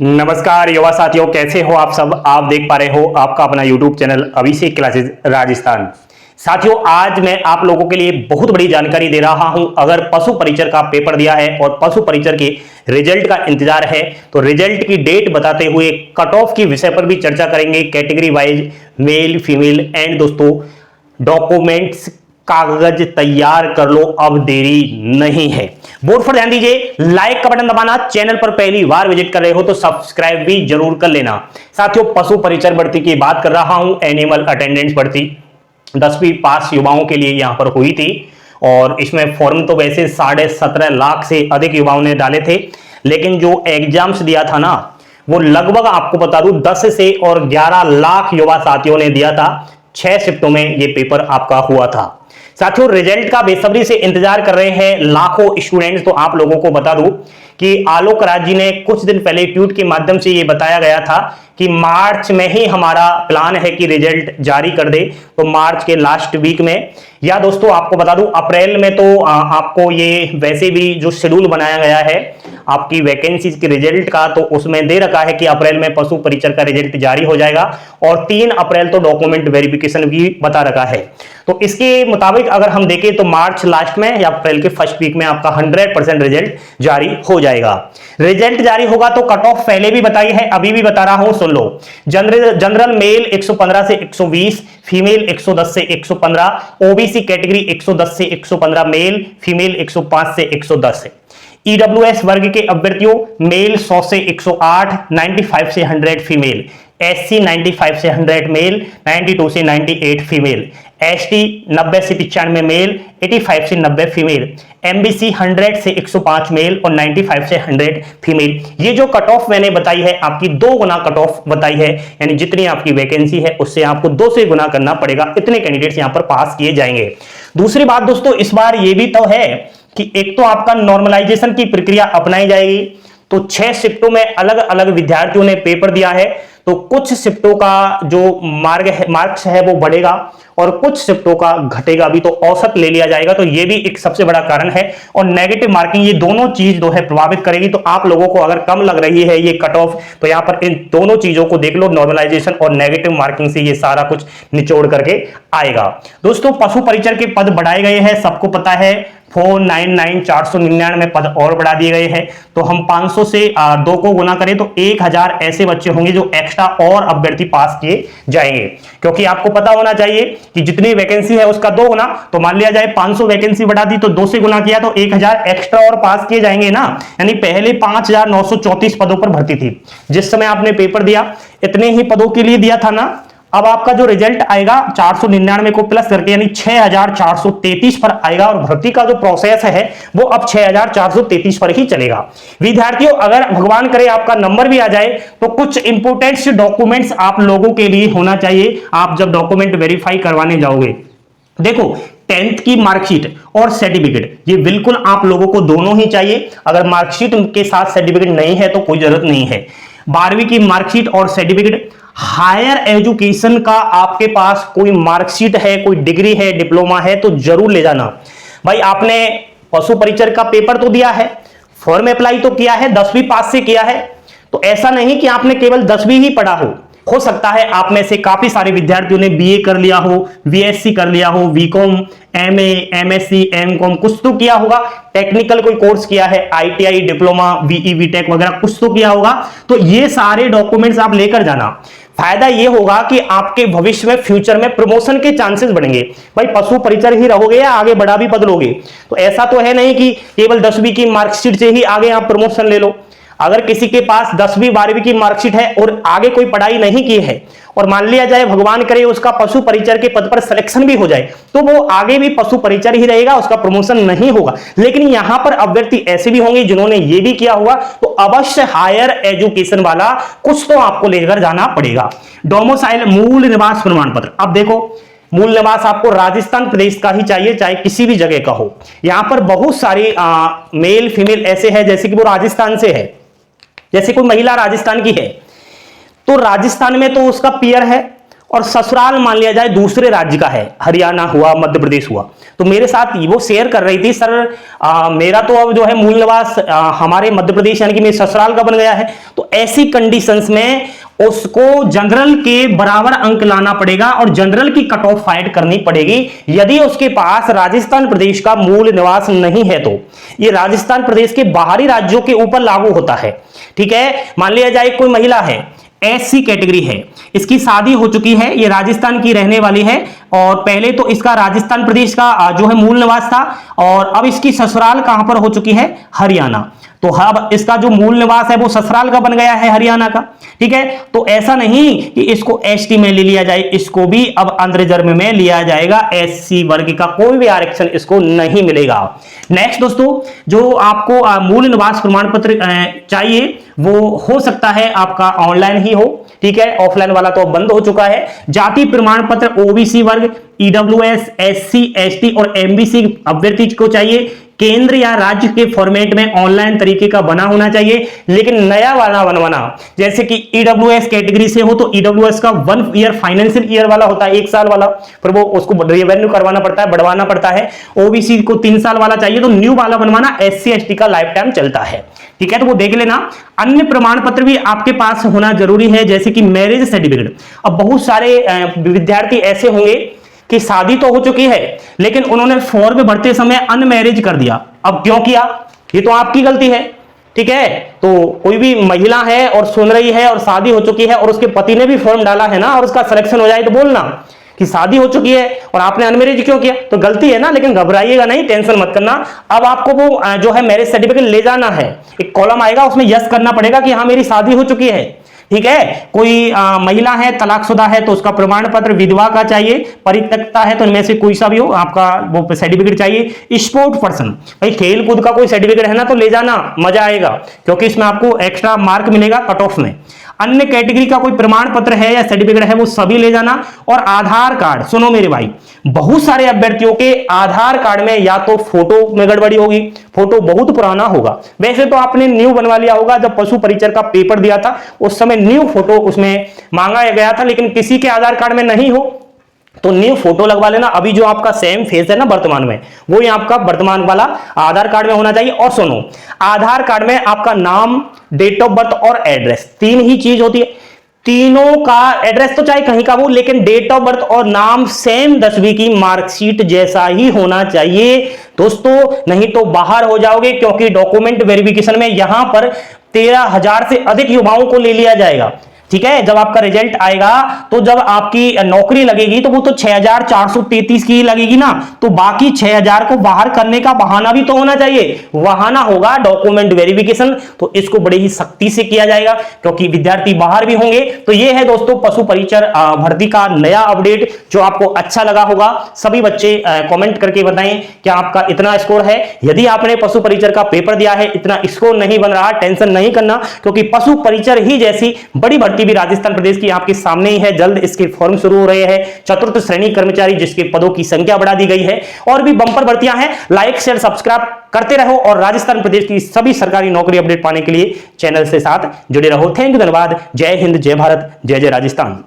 नमस्कार युवा साथियों, कैसे हो आप सब। आप देख पा रहे हो आपका अपना YouTube चैनल अभिषेक क्लासेस राजस्थान। साथियों, आज मैं आप लोगों के लिए बहुत बड़ी जानकारी दे रहा हूं। अगर पशु परिचर का पेपर दिया है और पशु परिचर के रिजल्ट का इंतजार है तो रिजल्ट की डेट बताते हुए कट ऑफ की विषय पर भी चर्चा करेंगे, category wise male female and दोस्तों डॉक्यूमेंट्स कागज तैयार कर लो, अब देरी नहीं है। बोर्ड पर ध्यान दीजिए, लाइक का बटन दबाना, चैनल पर पहली बार विजिट कर रहे हो तो सब्सक्राइब भी जरूर कर लेना। साथियों, पशु परिचर भर्ती की बात कर रहा हूं। एनिमल अटेंडेंस भर्ती 10वीं पास युवाओं के लिए यहां पर हुई थी और इसमें फॉर्म तो वैसे 17.5 लाख से अधिक युवाओं ने डाले थे, लेकिन जो एग्जाम्स दिया था ना वो लगभग आपको बता दूं 10 से और 11 लाख युवा साथियों ने दिया था। 6 शिफ्टों में ये पेपर आपका हुआ था। साथियों, रिजल्ट का बेसब्री से इंतजार कर रहे हैं लाखों स्टूडेंट्स। तो आप लोगों को बता दूं कि आलोक राज जी ने कुछ दिन पहले ट्वीट के माध्यम से ये बताया गया था कि मार्च में ही हमारा प्लान है कि रिजल्ट जारी कर दे, तो मार्च के लास्ट वीक में, या दोस्तों आपको बता दूं अप्रैल में तो आपको ये वैसे भी जो शेड्यूल बनाया गया है आपकी वैकेंसी के रिजल्ट का, तो उसमें दे रखा है कि अप्रैल में पशु परिचर का रिजल्ट जारी हो जाएगा और 3 अप्रैल तो डॉक्यूमेंट वेरिफिकेशन भी बता रखा है। तो इसके मुताबिक अगर हम देखें तो मार्च लास्ट में या अप्रैल के फर्स्ट वीक में आपका 100% रिजल्ट जारी हो जाएगा। रिजल्ट जारी होगा तो कट ऑफ पहले भी बताई है, अभी भी बता रहा हूं, सुन लो। जनरल मेल 115 से 120, फीमेल 110 से 115, ओबीसी कैटेगरी 110 से 115 मेल, फीमेल 105 से 110 है। ईडब्ल्यूएस वर्ग के अभ्यर्थियों मेल 100 से 108, 95 से 100 फीमेल, एससी 95 से 100 मेल, 92 से 98 फीमेल, एसटी 90 से 95 मेल, 85 से 90 फीमेल, एमबीसी 100 से 105 मेल और 95 से 100 फीमेल। ये जो कट ऑफ मैंने बताई है आपकी 2 गुना कट ऑफ बताई है, यानी जितनी आपकी वैकेंसी है उससे आपको 2 से गुना करना पड़ेगा, इतने कैंडिडेट्स यहां पर पास किए जाएंगे। दूसरी बात दोस्तों, इस बार ये भी तो है कि एक तो आपका नॉर्मलाइजेशन की प्रक्रिया अपनाई जाएगी, तो 6 शिफ्टों में अलग अलग विद्यार्थियों ने पेपर दिया है, तो कुछ शिफ्टों का जो मार्क्स है वो बढ़ेगा और कुछ शिफ्टों का घटेगा भी, तो औसत ले लिया जाएगा। तो ये भी एक सबसे बड़ा कारण है और नेगेटिव मार्किंग, ये दोनों चीज जो है प्रभावित करेगी। तो आप लोगों को अगर कम लग रही है ये कट ऑफ, तो यहां पर इन दोनों चीजों को देख लो, नॉर्मलाइजेशन और नेगेटिव मार्किंग से ये सारा कुछ निचोड़ करके आएगा। दोस्तों, पशु परिचर के पद बढ़ाए गए हैं, सबको पता है। 499 499 पद और बढ़ा दिए गए हैं। तो हम 500 से 2 को गुना करें तो 1000 ऐसे बच्चे होंगे जो एक्स्ट्रा और अभ्यर्थी पास किए जाएंगे, क्योंकि आपको पता होना चाहिए कि जितनी वैकेंसी है उसका 2 गुना। तो मान लिया जाए 500 वैकेंसी बढ़ा दी तो 2 से गुना किया तो 1000 एक्स्ट्रा और पास किए जाएंगे ना। यानी पहले 5934 पदों पर भर्ती थी, जिस समय आपने पेपर दिया इतने ही पदों के लिए दिया था ना। अब आपका जो रिजल्ट आएगा 499 को प्लस करके यानी 6433 पर आएगा और भर्ती का जो प्रोसेस है वो अब 6433 पर ही चलेगा। विद्यार्थियों, अगर भगवान करे आपका नंबर भी आ जाए तो कुछ इंपोर्टेंट डॉक्यूमेंट्स आप लोगों के लिए होना चाहिए आप जब डॉक्यूमेंट वेरीफाई करवाने जाओगे। देखो, 10th की मार्कशीट और सर्टिफिकेट ये बिल्कुल आप लोगों को दोनों ही चाहिए। अगर मार्कशीट के साथ सर्टिफिकेट नहीं है तो कोई जरूरत नहीं है। 12वीं की मार्कशीट और सर्टिफिकेट, हायर एजुकेशन का आपके पास कोई मार्कशीट है, कोई डिग्री है, डिप्लोमा है तो जरूर ले जाना। भाई, आपने पशु परिचर का पेपर तो दिया है, फॉर्म अप्लाई तो किया है, 10वीं पास से किया है, तो ऐसा नहीं कि आपने केवल 10वीं ही पढ़ा हो सकता है आप में से काफी सारे विद्यार्थियों ने बीए कर लिया हो, बीएससी कर लिया हो, बीकॉम, एमए, एमएससी, एमकॉम कुछ तो किया होगा, टेक्निकल कोई कोर्स किया है, आईटीआई, डिप्लोमा, बीई, बीटेक वगैरह कुछ तो किया होगा। तो ये सारे डॉक्यूमेंट्स आप लेकर जाना। फायदा ये होगा कि आपके भविष्य में फ्यूचर में प्रमोशन के चांसेस बढ़ेंगे। भाई, पशु परिचर ही रहोगे या आगे बड़ा भी बदलोगे, तो ऐसा तो है नहीं कि केवल 10वीं की मार्कशीट से ही आगे आप प्रमोशन ले लो। अगर किसी के पास 10वीं 12वीं की मार्कशीट है और आगे कोई पढ़ाई नहीं की है और मान लिया जाए भगवान करे उसका पशु परिचर के पद पर सिलेक्शन भी हो जाए तो वो आगे भी पशु परिचर ही रहेगा, उसका प्रमोशन नहीं होगा। लेकिन यहां पर अभ्यर्थी ऐसे भी होंगे जिन्होंने ये भी किया हुआ, तो अवश्य हायर एजुकेशन वाला कुछ तो आपको लेकर जाना पड़ेगा। डोमिसाइल मूल निवास प्रमाण पत्र, अब देखो मूल निवास आपको राजस्थान प्रदेश का ही चाहिए, चाहे किसी भी जगह का हो। यहां पर बहुत सारी मेल फीमेल ऐसे है जैसे कि वो राजस्थान से है, जैसे कोई महिला राजस्थान की है तो राजस्थान में तो उसका पीयर है और ससुराल मान लिया जाए दूसरे राज्य का है, हरियाणा हुआ, मध्य प्रदेश हुआ, तो मेरे साथ वो शेयर कर रही थी, सर मेरा तो अब जो है मूल निवास हमारे मध्य प्रदेश यानी कि मेरे ससुराल का बन गया है, तो ऐसी कंडीशंस में उसको जनरल के बराबर अंक लाना पड़ेगा और जनरल की कट ऑफ फाइट करनी पड़ेगी। यदि उसके पास राजस्थान प्रदेश का मूल निवास नहीं है तो ये राजस्थान प्रदेश के बाहरी राज्यों के ऊपर लागू होता है। ठीक है, मान लिया जाए कोई महिला है, एससी कैटेगरी है, इसकी शादी हो चुकी है, ये राजस्थान की रहने वाली है और पहले तो इसका राजस्थान प्रदेश का जो है मूल निवास था और अब इसकी ससुराल कहां पर हो चुकी है, हरियाणा। तो अब इसका जो मूल निवास है वो ससुराल का बन गया है, हरियाणा का। ठीक है, तो ऐसा नहीं कि इसको एसटी में ले लिया जाए, इसको भी अब अंडर रिजर्व में लिया जाएगा। एससी वर्ग का कोई भी आरक्षण इसको नहीं मिलेगा। नेक्स्ट दोस्तों, जो आपको मूल निवास प्रमाण पत्र चाहिए वो हो सकता है आपका ऑनलाइन ही हो। ठीक है, ऑफलाइन वाला तो अब बंद हो चुका है। जाति प्रमाण पत्र ओबीसी वर्ग, ईडब्ल्यूएस, एससी, एसटी और एमबीसी अभ्यर्थी को चाहिए, केंद्र या राज्य के फॉर्मेट में ऑनलाइन तरीके का बना होना चाहिए, लेकिन नया वाला बनवाना, जैसे कि ईडब्ल्यूएस कैटेगरी से हो तो ईडब्ल्यूएस का 1 ईयर फाइनेंशियल ईयर वाला होता है, 1 साल वाला, फिर वो उसको रिवेन्यू करवाना पड़ता है, बढ़वाना पड़ता है। ओबीसी को 3 साल वाला चाहिए तो न्यू वाला बनवाना, एससी एसटी का लाइफ टाइम चलता है। ठीक है, तो वो देख लेना। अन्य प्रमाण पत्र भी आपके पास होना जरूरी है, जैसे कि मैरिज सर्टिफिकेट। अब बहुत सारे विद्यार्थी ऐसे होंगे कि शादी तो हो चुकी है लेकिन उन्होंने फॉर्म भरते समय अनमैरिज कर दिया। अब क्यों किया, ये तो आपकी गलती है। ठीक है, तो कोई भी महिला है और सुन रही है और शादी हो चुकी है और उसके पति ने भी फॉर्म डाला है ना और उसका सिलेक्शन हो जाए तो बोलना कि शादी हो चुकी है और आपने अनमैरिज क्यों किया, तो गलती है ना। लेकिन घबराइएगा नहीं, टेंशन मत करना। अब आपको वो जो है मैरिज सर्टिफिकेट ले जाना है, एक कॉलम आएगा उसमें यस करना पड़ेगा कि हाँ मेरी शादी हो चुकी है। ठीक है, कोई महिला है, तलाकशुदा है तो उसका प्रमाण पत्र, विधवा का चाहिए, परित्यक्ता है तो इनमें से कोई सा भी हो आपका वो सर्टिफिकेट चाहिए। स्पोर्ट पर्सन, भाई खेल कूद का कोई सर्टिफिकेट है ना तो ले जाना, मजा आएगा क्योंकि इसमें आपको एक्स्ट्रा मार्क मिलेगा कट ऑफ में। अन्य कैटेगरी का कोई प्रमाण पत्र है या सर्टिफिकेट है वो सभी ले जाना। और आधार कार्ड, सुनो मेरे भाई, बहुत सारे अभ्यर्थियों के आधार कार्ड में या तो फोटो में गड़बड़ी होगी, फोटो बहुत पुराना होगा। वैसे तो आपने न्यू बनवा लिया होगा, जब पशु परिचर का पेपर दिया था उस समय न्यू फोटो उसमें मांगा गया था, लेकिन किसी के आधार कार्ड में नहीं हो तो न्यू फोटो लगवा लेना। अभी जो आपका सेम फेस है ना वर्तमान में, वो ही आपका वर्तमान वाला आधार कार्ड में होना चाहिए। और सुनो, आधार कार्ड में आपका नाम, डेट ऑफ बर्थ और एड्रेस, 3 ही चीज होती है। तीनों का एड्रेस तो चाहे कहीं का हो लेकिन डेट ऑफ बर्थ और नाम सेम 10वीं की मार्कशीट जैसा ही होना चाहिए दोस्तों, नहीं तो बाहर हो जाओगे। क्योंकि डॉक्यूमेंट वेरिफिकेशन में यहां पर 13,000 से अधिक युवाओं को ले लिया जाएगा। ठीक है, जब आपका रिजल्ट आएगा तो जब आपकी नौकरी लगेगी तो वो तो 6,433 की लगेगी ना, तो बाकी 6,000 को बाहर करने का बहाना भी तो होना चाहिए। बहाना होगा डॉक्यूमेंट वेरिफिकेशन, तो इसको बड़ी ही सख्ती से किया जाएगा क्योंकि विद्यार्थी बाहर भी होंगे। तो ये है दोस्तों पशु परिचर भर्ती का नया अपडेट, जो आपको अच्छा लगा होगा। सभी बच्चे कमेंट करके बताएं क्या आपका इतना स्कोर है। यदि आपने पशु परिचर का पेपर दिया है, इतना स्कोर नहीं बन रहा, टेंशन नहीं करना, क्योंकि पशु परिचर ही जैसी बड़ी भर्ती भी राजस्थान प्रदेश की आपके सामने ही है। जल्द इसके फॉर्म शुरू हो रहे हैं। चतुर्थ श्रेणी कर्मचारी जिसके पदों की संख्या बढ़ा दी गई है, और भी बंपर भर्तियां हैं। लाइक शेयर सब्सक्राइब करते रहो और राजस्थान प्रदेश की सभी सरकारी नौकरी अपडेट पाने के लिए चैनल से साथ जुड़े रहो। थैंक यू, धन्यवाद। जय हिंद, जय भारत, जय जय राजस्थान।